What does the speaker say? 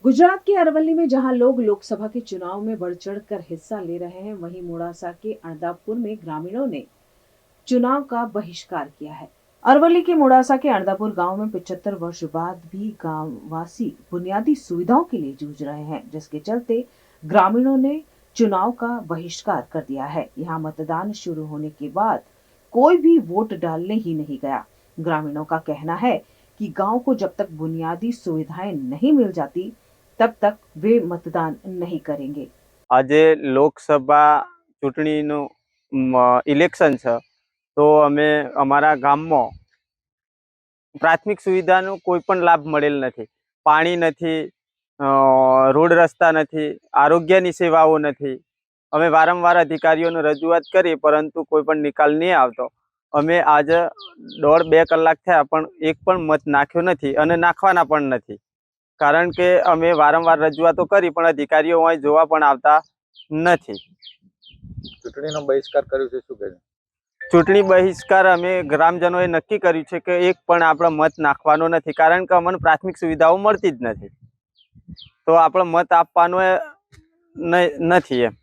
गुजरात के अरवली में जहां लोग लोकसभा के चुनाव में बढ़ चढ़कर हिस्सा ले रहे हैं, वहीं मोड़ासा के अणदापुर में ग्रामीणों ने चुनाव का बहिष्कार किया है। अरवली के मोड़ासा के अणदापुर गांव में 75 वर्ष बाद भी गांववासी बुनियादी सुविधाओं के लिए जूझ रहे हैं, जिसके चलते ग्रामीणों ने चुनाव का बहिष्कार कर दिया है। यहां मतदान शुरू होने के बाद कोई भी वोट डालने ही नहीं गया। ग्रामीणों का कहना है कि गांव को जब तक बुनियादी सुविधाएं नहीं मिल जाती, तब तक वे मतदान नहीं करेंगे। આજે લોકસભા ચૂંટણીનું ઇલેક્શન છે, તો અમે અમારા ગામમાં પ્રાથમિક સુવિધાનો કોઈ પણ લાભ મળેલ નથી. પાણી નથી, રોડ રસ્તા નથી, આરોગ્યની સેવાઓ નથી. અમે વારંવાર અધિકારીઓને રજૂઆત કરી, પરંતુ કોઈ પણ નિકાલ નહીં આવતો. અમે આજે 1.5-2 કલાક થયા, પણ એક પણ મત નાખ્યો નથી અને નાખવાના પણ નથી. કારણ કે અમે વારંવાર રજૂઆતો કરી, પણ અધિકારીઓ અહીં જોવા પણ આવતા નથી. ચૂંટણીનો બહિષ્કાર કર્યો છે, શું કહે? ચૂંટણી બહિષ્કાર અમે ગ્રામજનોએ નક્કી કર્યું છે કે એક પણ આપણે મત નાખવાનો નથી, કારણ કે અમને પ્રાથમિક સુવિધાઓ મળતી જ નથી, તો આપણે મત આપવાનો નથી એમ.